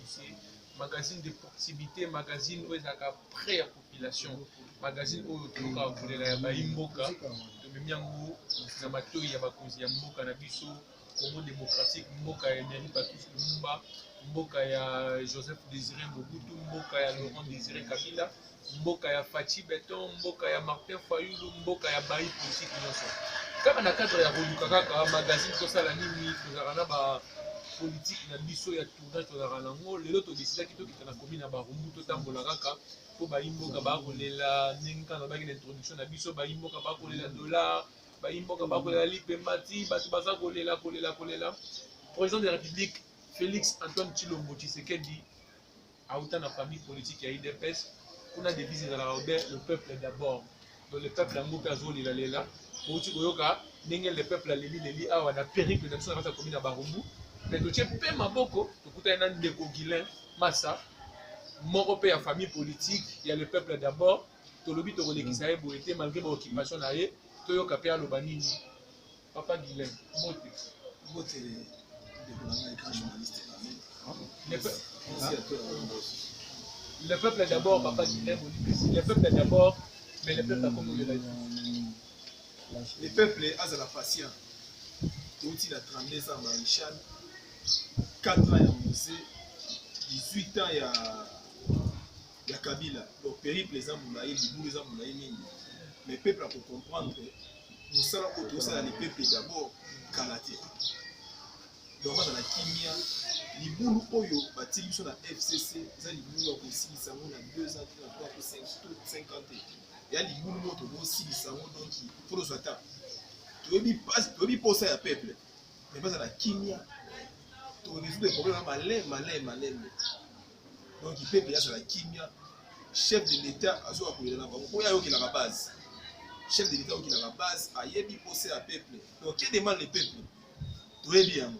policier, magazine de proximité, magazine où ils ont près à la population, magazine où ils ont appelé la Baimboka, de Miango, Zamato, Yabakozi, Mboka Nabiso, Congo démocratique, Mboka Emery Patrice Lumumba, Mboka ya Joseph Désiré Mobutu, Mboka ya Laurent Désiré Kabila, Mboka ya Fachi Beton, Mboka ya Martin Fayulu, Mboka ya Bayi politique nyonso. Kama na cadre ya Roluka kaka magazine tosala nini tozala na ba politique na biso ya tournage tozala nango lelo to décida ki tokita na commune na Barumbu totambola kaka po Bayi Mboka bakolela ndenge kana baki na introduction na biso Bayi Mboka bakolela dollar Bayi Mboka bakolela lipemati bato baza kolela. Président de la République Félix Antoine Tshilombo Tshisekedi a autant de famille politique à IDPS qu'on a des visites à la Robert, le peuple d'abord. Donc le peuple a mboka zoli la lela. Pour tu koyoka, n'engel le peuple a leli a wana périple de la commune à Barumbu. Mais tu tiens pe maboko, tu kuta un ndeko Guilin Massa, moko pe ya famille politique, il y a le peuple d'abord. To lobi to kolekisa e boete malgré ba occupation na ye, to yoka pe aloba nini. Papa Guilin, mote le peuple d'abord, papa Guilhem, le peuple d'abord, mais le peuple a comme de la vie. Le peuple a la patience. Tout il a 32 ans, Maréchal, 4 ans à Mosé, 18 ans il y a Kabila. Donc, périple les Amoulaï, les bouts les Amoulaï, mais le peuple a pour comprendre, nous sommes autour de le peuple d'abord, Kalaté. Donc, dans la Kimia, les boulots oyo batili sur la FCC, ça les boulots aussi ça on a 2 ans, 3 ans, 50 ans. Il y a les boulots aussi ça on donc il faut le soiter. Tu veux passer à peuple. Mais pas dans la Kimia. Tu résoudre des problèmes malin. Donc il peuple là la Kimia. Chef de l'État a zo akolela na bango. Oya yo ki la base. Chef de l'État qui la base a yebi passer à peuple. Donc qui demande le peuple? Très bien.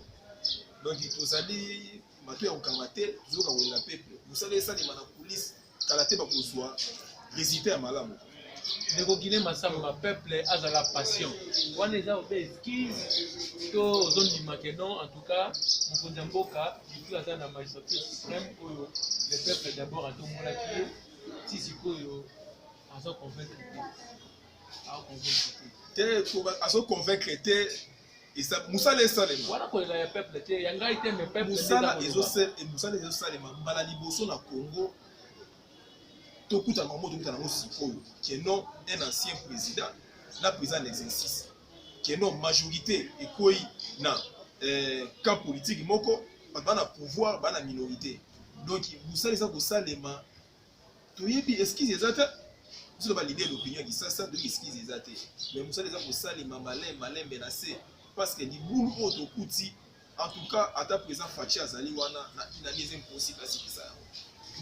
Donc tous allés matou ya kamate zoka wela peuple vous savez ça les mana police kalate ba kozwa résultat ya malamu ndeko Guinée Massamba peuple a la passion wana eza obe excuse to zone du Makedon en tout cas mokonzi mboka il aza na magistrature suprême oyo le peuple d'abord atombolaki ti sikoyo azo convaincre azo convaincre te et ça Moussa les salem voilà ko la peuple te yanga ite me peuple Moussa les salem mbala liboso na Congo tokuta ngombo tokuta na sikoyo qui est non un ancien président la président en exercice qui est non majorité et koi na camp politique moko bana pouvoir bana minorité donc Moussa les salema toyebi excuse ezata c'est l'idée d'opinion qui ça de excuse ezata mais Moussa les salema malin menacé parce que les boulots auto kuti en tout cas à ta présent Fachi Azali wana na deuxième possible à ce que ça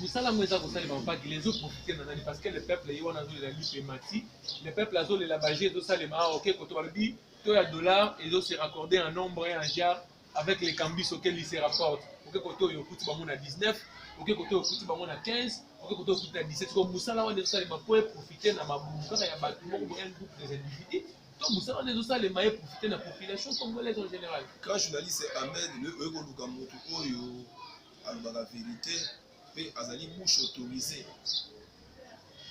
Moussala mweza kosali pas que les autres profitent nanani parce que le peuple y wana zo la diplomatie le peuple azo la bagé zo salema OK koto balobi to ya dollar et zo se raccorder en nombre et en jar avec les cambis auxquels ils se rapportent OK koto yo kuti bango na 19 OK koto yo kuti bango na 15 OK koto yo kuti na 17 comme Moussala wana zo salema pour profiter na mabumu kaka ya bato moko un groupe des individus. Donc, vous savez, nous allons profiter de la population congolaise en général. Quand journaliste Ahmed, le Egolouka Moto, Oyo, à la vérité, et Azali bouche autorisée,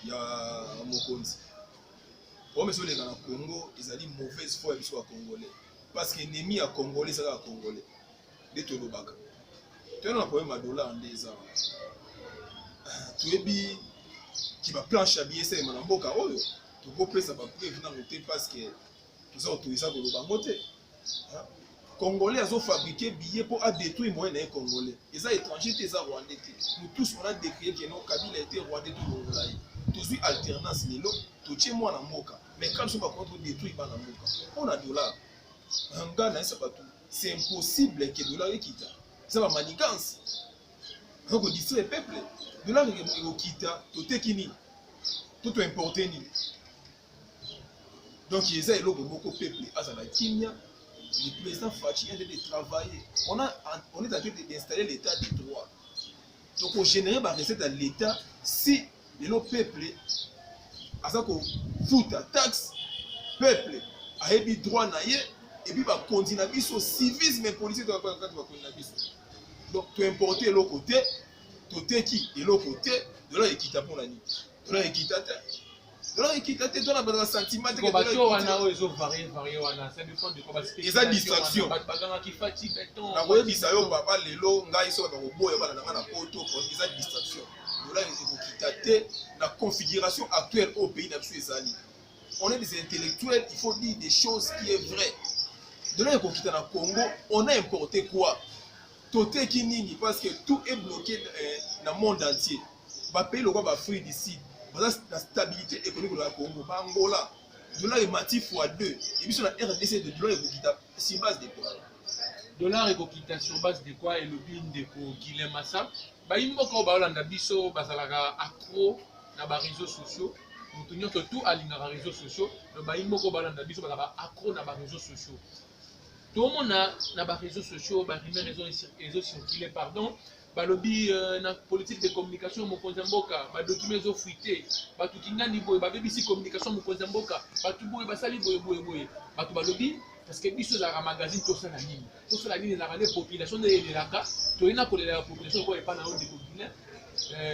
il y a Mokonzi. Pour mes soeurs dans le Congo, ils ont dit mauvaise foi ils sont congolais. Parce que l'ennemi à Congolais, c'est à Congolais. De Tolobaka. Tu as un problème à dollar en 2 ans. Tu es bien qui va plancher à billet, c'est Manamboka Oyo. Tu peux prendre ça parce que tout ça autorisé pour le bangoté. Congolais ont fabriqué billets pour détruire moyen les Congolais. Les étrangers étaient rwandais. Nous tous on a décrié que nos Kabila était rwandais tout le monde. Tous alternance les lots, tout chez moi dans Moka. Mais quand nous sommes contre détruire dans Moka, on a dollar. En Ghana c'est impossible que dollar quitte. C'est la manigance. Donc on dit le peuple, dollar est quitte, tout est kini, tout est importé ni. Donc, il y a beaucoup de peuple à la Kimia. Le président Fachi est en train de travailler. On est en train d'installer l'état de droit. Donc, on génère des recettes à l'état si le peuple a fout la taxe, peuple a eu droit et puis va continuer au civisme politique de la Donc tu importer l'autre côté, tu qui et l'autre côté, de là équitable pour la nuit. De là équitable. De là équitable, tu as un sentiment que tu varié, ça dépend de quoi. Et ça distraction. Na quoi bisayo papa lelo ngai so ba boya bana na poto pour eza distraction. De là équitable la configuration actuelle au pays d'Absuezali. On est des intellectuels, il faut dire des choses qui est vrai. De là équitable na Congo, on a importé quoi? Toté qui nini parce que tout est bloqué dans le monde entier. Ba pays le quoi fruit d'ici. La stabilité économique de la Congo, Angola, dollar est mati x2. Et puis sur la RDC de dollar est sur base de quoi? Dollar est sur base de quoi? Et le bin de Guilhem Massa. Bah il m'a dit que biso bazalaka accro na ba réseaux sociaux. Nous tenions que tout aligné na réseaux sociaux. Mais bah il m'a dit que biso bazalaka accro na ba réseaux sociaux. Tout le monde na ba réseaux sociaux, ba réseaux circulés pardon. Balobi na politique de communication mokonzi mboka ba documents zo fuité batu kingani boye ba BBC communication mokonzi mboka batu boye basali boye batu balobi parce que biso za magazine to sala nini la population de l'Elaka to ina ko la population ko epa na on de populaire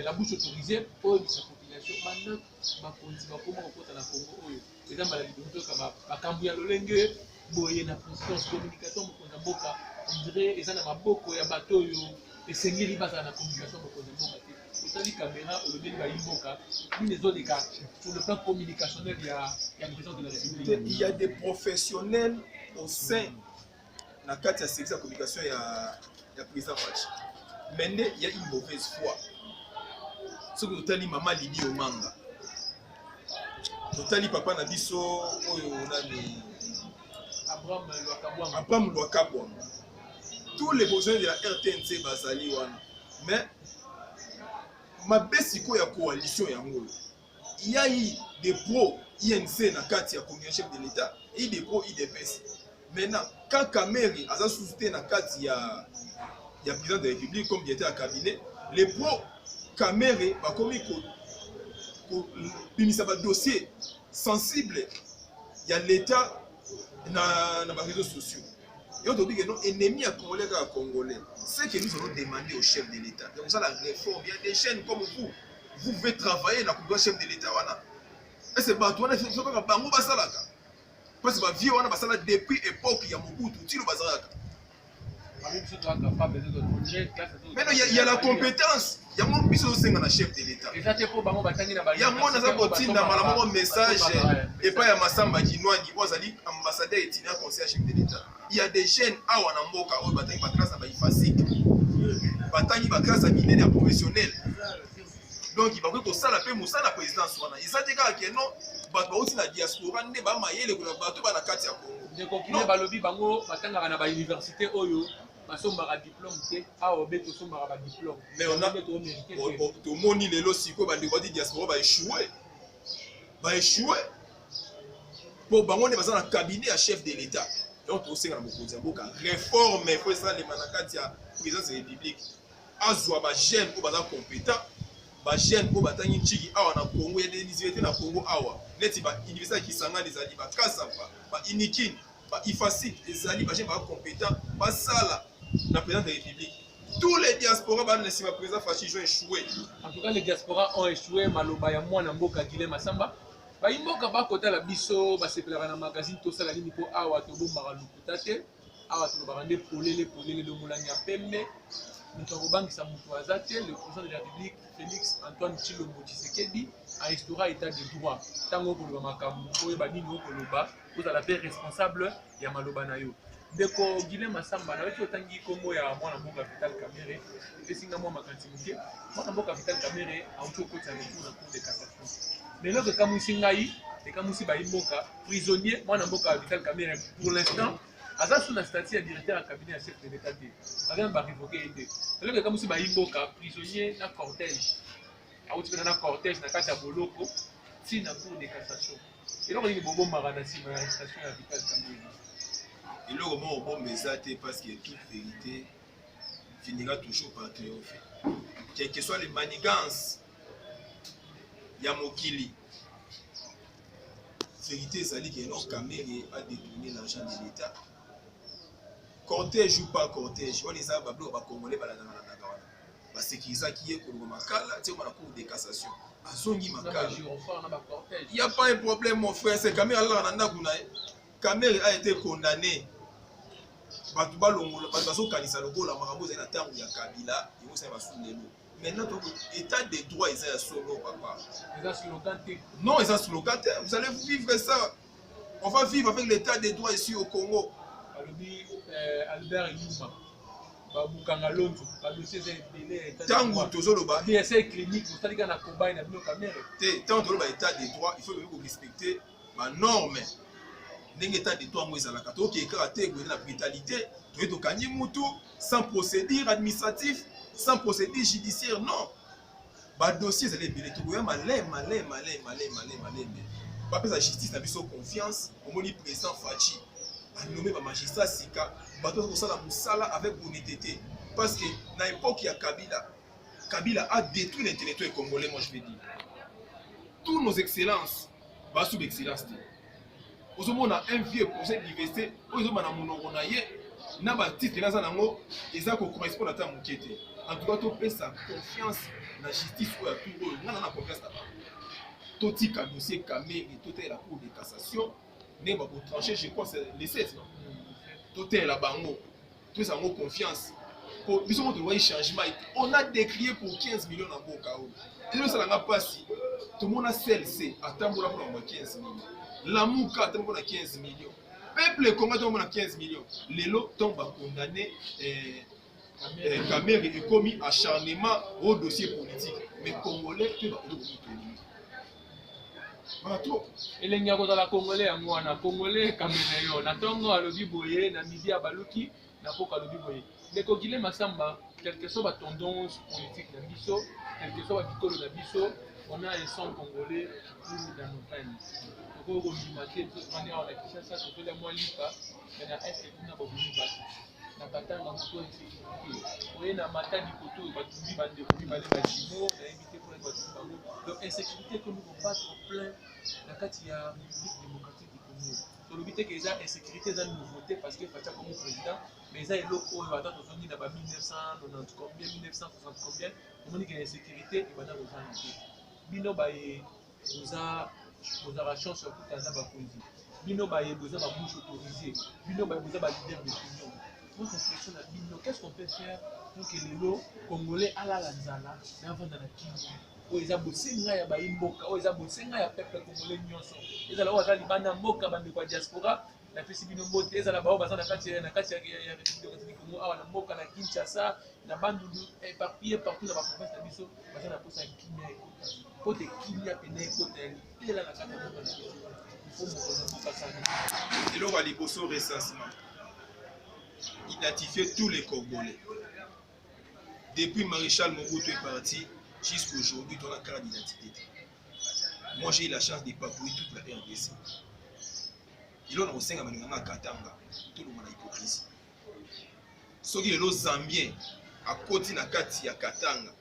la bouche autorisée pour sa population banda bakonzi bakoma kokota na Congo oyo eza mbala libonto ka bakambu ya lolenge boye na présidence communication mokonzi mboka on dirait eza na maboko ya bato yo. Et c'est lié à la communication de la caméra ou le sur le plan communicationnel, il y a une présence de la République. Il y a des professionnels au sein de la carte de la communication, il y a président Fachi. Maintenant, il y a une mauvaise foi. Ce que tu as dit, maman Lidi au manga. Tu as dit, papa Nabiso, Abraham Lwakabouam. Tous les besoins de la RTNC basali wana. Mais ma besiko ya coalition yango. Il y a eu des pros INC na kati ya communication chef de l'État et des pros IDPS. Maintenant, quand Kameri a soutenu na kati ya président de la République comme il était à cabinet, les pros Kameri ba komi ko bimisa ba dossier sensible ya l'État na ba réseaux sociaux. Et on dit que nos ennemis à Congolais, c'est que nous allons demander au chef de l'État. Donc ça la réforme, il y a des chaînes comme vous pouvez travailler dans le chef de l'État. Et c'est pas toi, il faut pas que Bango Basalaka. Parce que vieux on a basala depuis l'époque il y a Mobutu, Tilo Basalaka. Maintenant il y a la compétence. Il y a mon biso dans le chef de l'État. Il y a mon un message et pas il Massamba Kinwani, ambassadeur et conseiller chef de l'État. Il y a des jeunes à Wanamboka, où bataille ba classe ba ifasik. Bataille ba classe militaire professionnel. Donc il va que ça la paix Moussa la présidence wana. Ils s'attendent que non, ba aussi la diaspora ne ba mayele ko bato ba na kati ya Congo. De continuer balobi bango batanga na ba université oyo. Basomba diplôme te a obeto somba ba diplôme. Mais on a to moni lelo siko ba de diaspora ba échouer. Ba échouer. Pour bango ne ba na cabinet à chef de l'État. Donc aussi na mokonzi mboka réforme il faut ça les manakati ya présidence de la République. Azwa ba jeune ko ba compétent. Ba jeune ko batangi nchiki awa na Congo ya des universités na Congo awa. Neti ba université qui sangana ezali ba Kasapa, ba Inikin, ba Ifasik ezali ba jeune ba compétent, ba sala la présidence de la République. Tous les diasporas le président Fachi ont échoué. En tout cas, les diasporas ont échoué. Maloba ya mwana mboka Guilhem Massa. Ba imboka ba kota la biso ba sepelaka na magazine to sala nini po awa to bomba lukuta te. Awa to barande polele le moulanya pembe. Nous bangisa mutu azate le président de la République Félix Antoine Tshilombo Tshisekedi a instauré état de droit. Tango ko ba makambo ko ba nini ko loba, ko la paix responsable ya maloba na yo. Deko Guilhem Massa na wetu otangi kombo ya mwana mboka Vital Kamerhe esinga mwa makanti muke mwana mboka Vital Kamerhe auto kota le cour de cassation. Mais là que kamusi ngai et kamusi ba imboka prisonnier mwana mboka Vital Kamerhe pour l'instant aza sous la statut ya directeur à cabinet à chef de l'État D. Rien ba révoquer été. Là que kamusi ba imboka prisonnier na cortège. Auto na cortège na kata boloko si na cour de cassation. Et là il bobo marana si ma arrestation ya Vital Kamerhe. Et là, au bon message, parce que toute vérité finira toujours par triompher. Quelles que soient les manigances, Yamokili. Vérité, ça dit que notre Kamere a détourné l'argent de l'État. cortège ou pas cortège, on les a bablo ba congolais ba la ba sécuriser qui est ko makala, tu sais on a cour de cassation. Azongi makala. Il y a pas un problème mon frère, c'est Kamel Allah nanda kuna. Kamel a été condamné. Batu balongola, batu baso kanisa lokola makambo za na tango ya Kabila, ils vont ça va sous les lots. Maintenant, état des droits, ils sont solo, papa. Non, ils sont sous locataire. Vous allez vivre ça. On va vivre avec l'état des droits ici au Congo. Albert Yuma. Babukanga Lonzo. Tango tozoloba. BSA clinique, vous savez qu'on a combat une abino caméra. Tant que l'état des droits, il faut respecter ma norme. L'état des droits, moi, la cato qui est caractère de la brutalité. Tu es au Kanyimutu sans procédure administratif. Sans procédure judiciaire, non. Bah dossier, c'est les billets. Tu vois, malin. Pas que la justice n'a plus son confiance. Au moins, le président Fachi a nommé le magistrat Sika. Bah toi, ça la moussala avec honnêteté. Parce que dans l'époque, il y a Kabila. Kabila a détruit l'intellectuel congolais, moi je vais dire. Toutes nos excellences, bah sous l'excellence. Aujourd'hui, on a un vieux projet d'université. Aujourd'hui, on a mon onaye. Na ba titre na zanango eza ko correspond à ta mukete. En tout cas, tu peux sa confiance dans la justice ou à tout le monde. On a confiance là-bas. Toti ka dossier Kamé et tout est la cour de cassation. Ne va pas trancher, je crois c'est les 16 non. Tout est là bango. Tout ça en confiance. Pour bisous on doit changement. On a décrié pour 15 millions en Bokao. Et nous ça n'a pas si tout le monde a CLC attendre pour 15 millions. La Mouka attend pour 15 millions. Peuple Congo tombe à 15 millions. Lelo tombe condamné. Kamere est commis acharnement au dossier politique. Mais Congolais, tu vas le et les Niago dans la Congolais, à moi, na Congolais, Cameroun, na Tongo, à l'Obi Boye, na Midi à Baluki, na Poka à l'Obi Boye. Les Congolais, Massamba, quelle que soit la tendance politique de Bisso, quel que soit le bicolo de Bisso, on a un sang congolais dans nos peines. Donc, on a dit que on a dit ça, c'est que moi, Lipa, mais na est qu'on a beaucoup de na katanga moto insécurité oye na matadi koto batumbi bande komi bale bajimo na éviter pour les batumbi donc insécurité que nous combattre plein na kati ya République démocratique du Congo tolobi te que eza insécurité eza nouveauté parce que Facha comme président mais eza eloko oyo ata tozongi na ba 1990 combien 1960 combien omoni que insécurité ebanda kozala te bino baye ozala chance ya kutana bakonzi bino baye boza babouche autorisée bino baye boza balider d'opinion. Notre réflexion à Bino, qu'est-ce qu'on peut faire pour que les lots congolais à la Lanzala, avant dans la Kivu, où ils ont bossé à Baïmboka, où ils ont bossé à peuple congolais nyonso, ils ont la Libana Moka, bande de diaspora, la Fessibino Mote, ils ont la Baoba, la Katia, la République du Congo, la Moka, la Kinshasa, la bande éparpillée partout dans la province de Bisso, parce qu'on a posé un Kimia et Côte Kimia, Péné, Côte et là, la carte de il faut me et là, on va les bosser au recensement. Identifier tous les Congolais. Depuis Maréchal Mobutu est parti jusqu'à aujourd'hui, on a carte d'identité. Moi, j'ai eu la chance de parcourir toute la RDC. Et là, on a aussi un Katanga. Tout le monde a hypocrisie. Ce qui est le Zambien, à côté de la Kati à Katanga,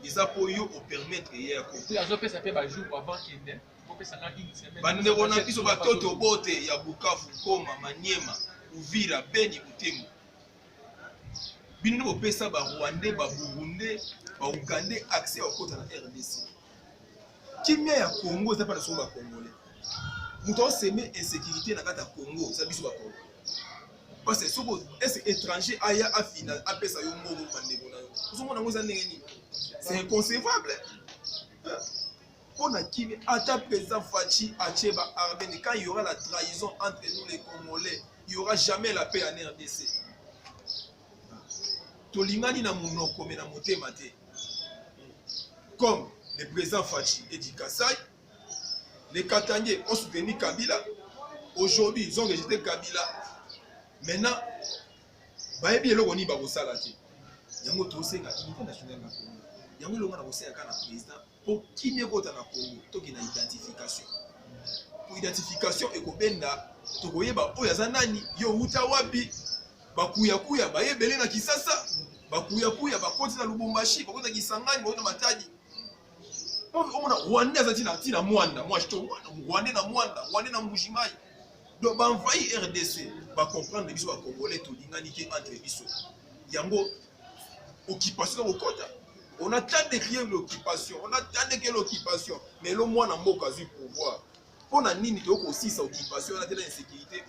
ils ont pu permettre hier. Il y a des gens qui ont jour avant qu'il y ait une semaine. Bandera qui sont battus au bote, il y a Bukavu, Goma, Maniema, Uvira, Beni, Butemu. Bino bopesa ba Rwandais, ba Burundais, ba Ougandais accès au côté de la RDC. Kimia ya Congo, c'est pas le son ba Congolais. Nous avons semé insécurité dans le Congo, ça biso ba Congo. Parce que est étranger aya a final apesa yo moko mandebo na yo. Nous sommes dans ngeni. C'est inconcevable. On a qui ata président Fachi Acheba Armeni quand il y aura la trahison entre nous les Congolais, il n'y aura jamais la paix en RDC. Tolingani na munoko me na motema te. Comme le président Fachi et dit Kassai, les Katangais ont soutenu Kabila. Aujourd'hui, ils ont rejeté Kabila. Maintenant, bayebi eloko ni bakosala te. Yango tosenga unité nationale na Congo. Yango eloko na kosenga na président pour kimia kota na Congo toki na identification. Pour identification ekobenda tokoyeba oyo aza nani yo uta wapi bakuya bayebele na Kisasa bakuya bakoti na Lubumbashi bakoti na Kisangani bakoti na Matadi. On a Rwanda za tina Mwanda moi je te Rwanda na Mwanda Rwanda na Mbujimayi donc baenvahi RDC bacomprendre biso bacongolais tolingani te entre biso yango occupation au quota. On attend de créer l'occupation, on attend que l'occupation, mais le moins en mot quasi pouvoir. On a ni aussi sa occupation, on a de l'insécurité.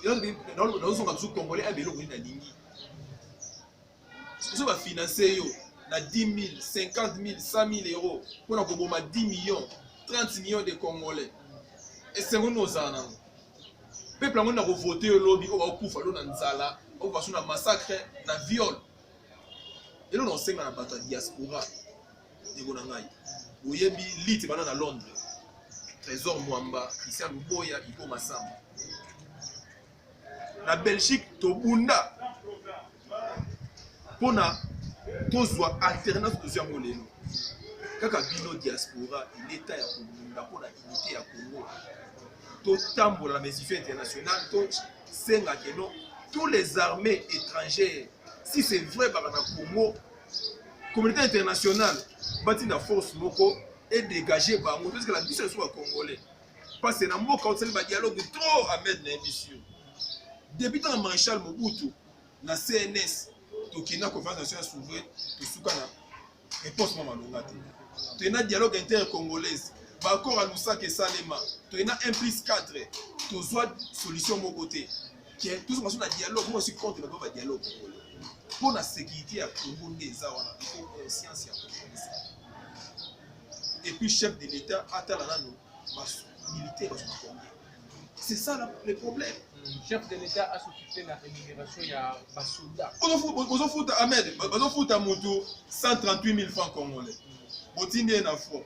Dans le Congolais, il y a des lignes. Si on va financer, na 10 000, 50 000, 100 000 euros, on a 10 millions, 30 millions de Congolais. Et c'est nos ans. Le peuple a voté au lobby, on va au coup, on va sur un massacre, un viol. Et là, on sait que la diaspora de Gonangaï. Vous avez lit à Londres. Trésor Mwamba, Christian Luboya, Iko Massamba. La Belgique, Tobunda. Pour tous soit alternance de Ziamoleno. Kaka bino diaspora, l'État ya Tobunda pour la unité à Congo. Tout tambour la médiation internationale, tout senga keno, tous les armées étrangères. Si c'est vrai, par la Congo, communauté internationale, bâti la force moko et dégager bango parce que la mission soit congolais. Parce que dans mon cas, c'est le dialogue trop à mettre dans l'émission. Depuis le maréchal Mobutu, la CNS, Tokina Conférence nationale souveraine, tout ce qu'on a, réponse maman longate. Tu as un dialogue inter-congolaise, d'accord à Lusaka et Salema, tu as un plus 4, tu as solution mon côté. Tout ce qu'on a dialogue, moi je suis contre le dialogue congolais. Pour la sécurité à Congo, il faut une science. Et puis, chef de l'État, militaire. C'est ça le problème. Chef de l'État a s'occupé de la rémunération, il y a des soldats. Vous en foutez, Ahmed, vous en foutez à Moto 138 000 francs congolais. Vous tenez un affaire.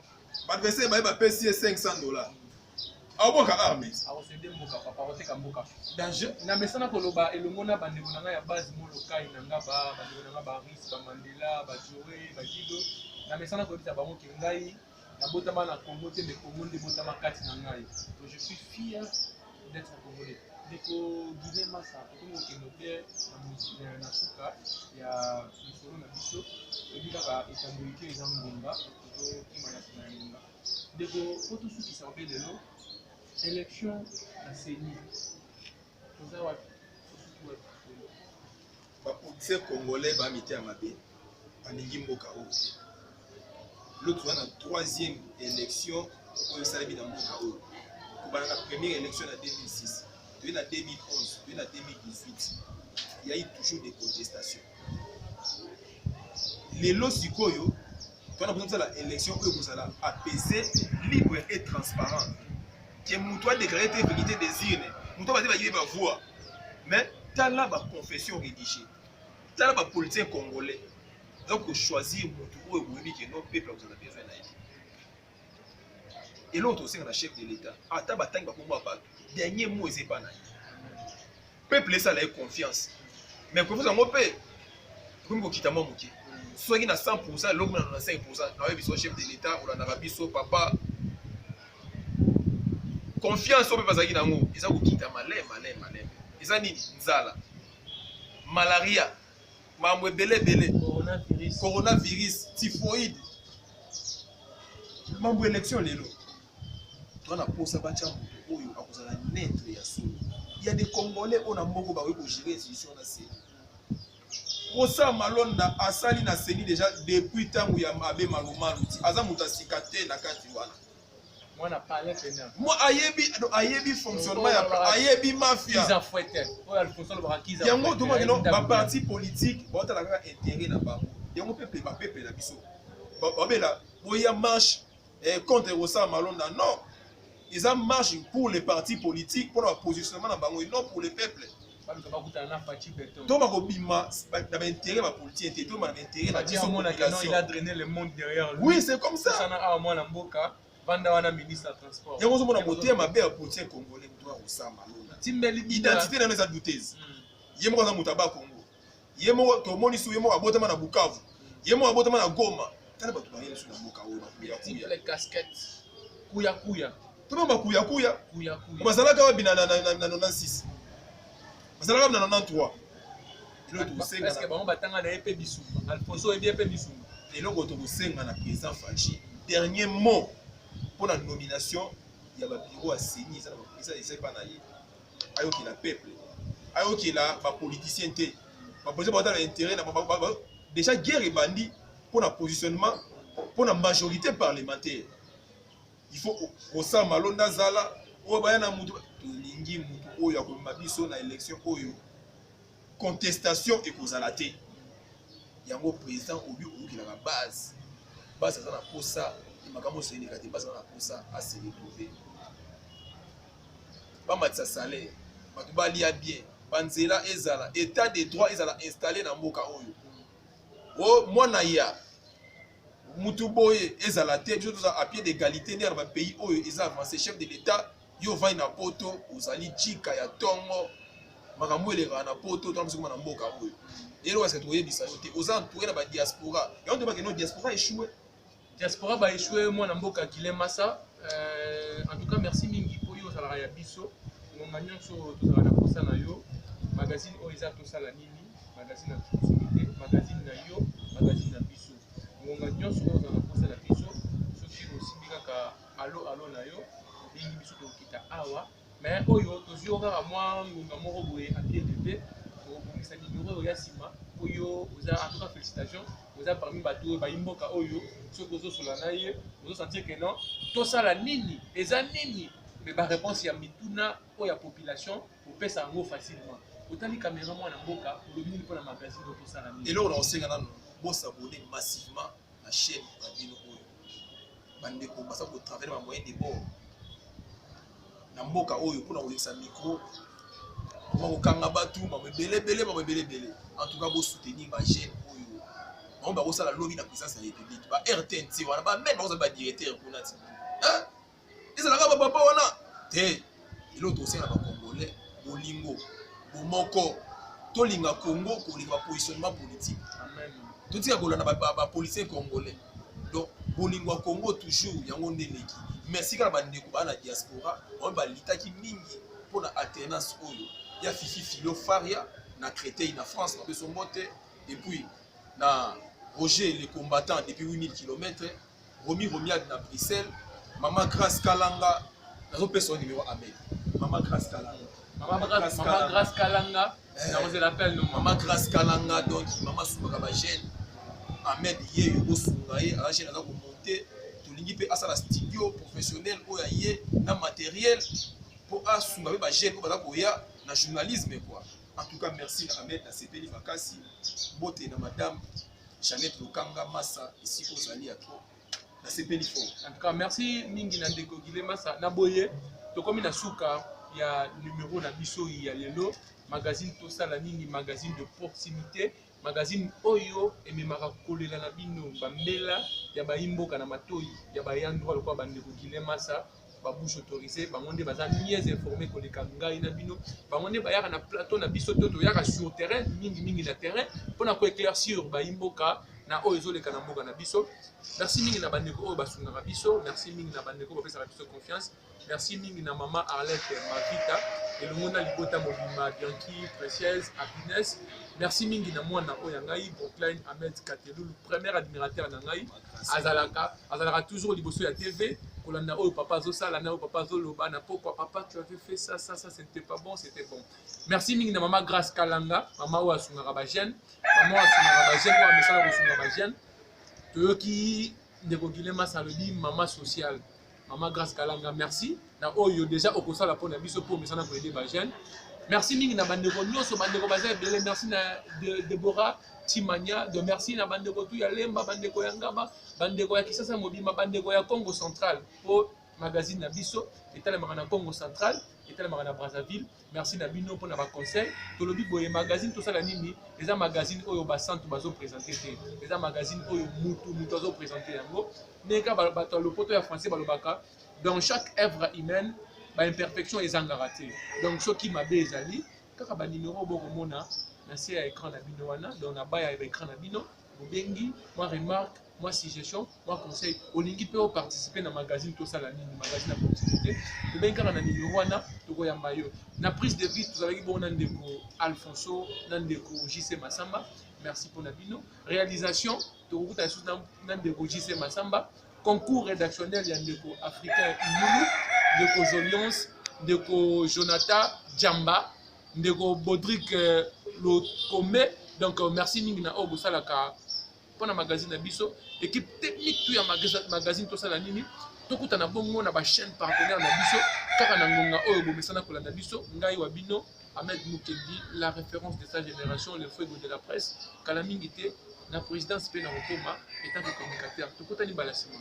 L'adversaire va payer $500. Aboka armée. Na mesana koloba elongona bande bonanga ya base mo lokai nanga ba bande bonanga ba Rice ba Mandela ba Joe ba Gido na mesana kolita bango ke ngai na botama na Congo te me Congo nde botama kati na ngai. Donc je suis fier d'être congolais. Deko Guinée Massa ko ke nobe na suka ya misolo na biso ebika ba etambulike ezangomba to kimana na ngonga. Deko oto suki sa pe de lo élection à CENI. Les policiers congolais vont mettre à Mabé, à Ningimboka. L'autre, on a la troisième élection au Salami dans Mboka. On a la première élection en 2006, puis en 2011, puis en 2018. Il y a eu toujours des contestations. Les lots Sikoyo, on a besoin de l'élection où vous allez apaiser, libre et transparent. Que Moutoua déclaré tes vérités des urnes, Moutoua va dire qu'il va voir. Mais t'as là ma confession rédigée, t'as là ma politique congolais. Donc choisir Moutoua et Mouimi que nos peuples vous en avez besoin d'aide. Et l'autre aussi, on a chef de l'État. Ah, t'as battu pour moi pas. Dernier mot, c'est pas naïf. Peuple, ça a confiance. Mais confiance en mon peuple, comme vous quittez mon mouki. Soit il y a 100%, l'homme a 5%. Nous avons chef de l'État, ou Arabi, papa. Confiance au peuple bazaki nango eza kokita malé eza nini nzala malaria mambo ebele coronavirus typhoïde mambo élection lelo tona posa bacha moto oyo akozala netre ya solo il y a des congolais on a moko ba ko gérer institution na CENI Rosa Malonda asali na CENI déjà depuis temps où ya mabe malumalu aza mutasika te na kati wana. Moi, ayebi fonctionnement, ayebi mafia. Il y a un parti politique, il y a un intérêt là-bas. Il y a un peuple là-bas. Il y a une marche contre Rosa Malonda. Non, ils ont marche pour les partis politiques, pour leur positionnement là-bas, non pour le peuple. Il a drainé le monde derrière lui. Oui, c'est comme ça. Ministre de transport. Il y a un moteur ma belle politique congolais identité dans les adoutés. Il y a un motaba Congo. Il y a un tomonisou, il y a un abotama na Bukavu. Il y a un abotama na Goma. Tana ba tubaye sur na Bukavu. Les casquettes. Kuya. Tout le monde kuya. Mazalaka wa bina na 96. Mazalaka na 93. Parce que bon batanga na épée bisumba. Alfonso est bien épée bisumba. Et là, on a président Fachi. Dernier mot pour la nomination, il y a un bureau à saigner, ça ne pas naïe. Ayo qui la peuple, ayo qui la politicien té, ma position dans l'intérêt, déjà guerre et bandit pour un positionnement, pour la majorité parlementaire. Il faut au sein malonda zala, au bayana mutu, lingi mutu oyo ko mabiso na élection oyo, contestation et causalité. Yango président obi oyo qui la base ça na pour ça, il m'a comme c'est négatif, base na pour ça à se retrouver. Pas matsa salaire, batu balia bien, banzela ezala, état de droit ezala installé na mboka oyo. Oh mwana ya mutu boye ezala te biso toza à pied d'égalité dans ba pays oyo eza avancé chef de l'état yo vai na poto ozali chika ya tongo makambo eleka na poto to na mboka oyo. Et là, c'est trouvé bisa yote. Aux entourés de la diaspora. Et on demande que notre diaspora échoué. Diaspora va échouer moi namboka Kilemasa. En tout cas, merci mingi pour yo salarié biso. On gagne sur tout ça na posa na yo. Magazine Oiza to sala nini, magazine na proximité, magazine na yo, magazine na biso. On gagne sur na posa na biso. Ce qui aussi bika allo na yo. Mingi biso to kita awa. Mais oyo to ziora moi ngonga moko boye à pied de paix. Ça numéro yasima oyo oza en tout cas félicitations oza parmi bato baimboka oyo ceux que sur la naie vous sentir que non tout ça la nini eza nini mais ba réponse ya mituna ou ya population pour pesa ngo facilement autant les caméras moi na mboka pour le monde pour la magazine tout ça la nini et là on sait qu'on bon s'abonner massivement à chaîne babino oyo bande ko basa ko travers ma moyen de bord na mboka oyo pour na olekisa micro Kanga batu, belé. En tout cas, vous soutenir ma chaîne. On va aussi la lobby de la puissance de la République. RTNC, on va même pas directeur pour nous. Hein? Ils sont là, papa, on a. Et l'autre aussi, on a Congolais, Bolingo, Bomoko, Tolinga Congo, pour le positionnement politique. Amen. Tout ça, on a policier congolais. Donc, Bolingo Congo, toujours, il y a un délégué. Merci à la diaspora, on va l'état qui mingi pour l'alternance. Il y a Fifi Philo Faria, na Créteil, na France, na son monte, et puis na Roger les combattants depuis 8000 km, Romy Romiad na Bruxelles, Maman Grace Kalanga, na son numéro Ahmed. Maman Grace Kalanga. Maman Grace Kalanga, on l'appelle nous. Maman Grace Kalanga, donc Maman Soumaka Bagène, Ahmed Yé, Yogo Soumbaye, à la chaîne à monter, tout le monde a la studio professionnel, na matériel, pour Soumbaye Bagène, pour Badakoya. Le journalisme quoi. En tout cas merci à Ahmed à Sepeli Vakasi, beauté de madame Jeannette Lukanga Massa ici aux alliés à toi. Na Sepeli fort. En tout cas merci mingi na ndeko Gile Massa na boye to komi na suka ya numéro na biso ya lelo magazine to sala nini magazine de proximité magazine oyo ememaka kolela na bino bambela ya baimboka na matoi ya bayandwa lokwa bandeko Gile Massa ba bouche autorisée bangonde baza mieux informé que les kangai na bino bangonde ba yaka na plateau na biso toto yaka sur terrain mingi na terrain pour na ko éclaircir ba imboka na oyo ezoleka na mboka na biso. Merci mingi na bandeko oyo basungaka biso, merci mingi na bandeko ba pesa biso confiance, merci mingi na maman Arlette Mavita elongo na libota mobima Bianchi Précieuse Happiness, merci mingi na mwana oyo ngai Brooklyn Ahmed Katelulu premier admirateur na ngai azalaka toujours liboso ya TV kolanda oyo papa zosala na oyo papa zoloba na pourquoi papa tu avais fait ça c'était pas bon, c'était bon. Merci mingi na maman Grace Kalanga maman oyo asungaka ba jeune maman oyo asungaka ba jeune oyo amesala kosunga ba jeune toyoki ndeko Gile Massa alobi maman sociale maman Grace Kalanga merci na oyo déjà okosala pona biso po mesana ko aider ba jeune. Merci mingi na bandeko nyonso bandeko baza ebele, merci na Deborah Timania de merci na bandeko tu ya Lemba bandeko ya Ngaba bandeko ya Kisasa Mobima bandeko ya Congo Central po magazine na biso etalemaka na Congo Central etalemaka na Brazzaville. Merci na bino pour na ba conseil tolobi boye magazine to sala nini eza magazine oyo ba centre bazo présenter te eza magazine oyo mutu azo présenter yango neka bato lopoto ya français balobaka dans chaque œuvre humaine ba imperfection ezangaka te. Donc ce qui m'a bezali kaka ba numéro bokomona na se ya écran na bino wana donc na ba ya écran na bino bobengi moi remarque moi suggestion moi conseil olingi pe participer na magazine to sala nini magazine na proximité bobengi kaka na numéro wana toko ya mayo na prise de vie tozalaki bona ndeko Alfonso na ndeko JC Massamba merci pour na bino réalisation tokokuta sous na ndeko JC Massamba concours rédactionnel ya ndeko africain Imulu ndeko Jolions, ndeko Jonathan Djamba, ndeko Bodrick Lokome. Donc merci mingi na obo salaka pour la magazine Abisso, équipe technique tout ya magazine tout ça la nini. Tokuta na bongo na ba chaîne partenaire na biso kaka na ngonga oyo bomesana kola na biso ngai wabino Ahmed Mukendi, la référence de sa génération, le feu de la presse, Kalamingité, la présidence pe na Rokoma, étant que communicateur. Tokuta ni balasima.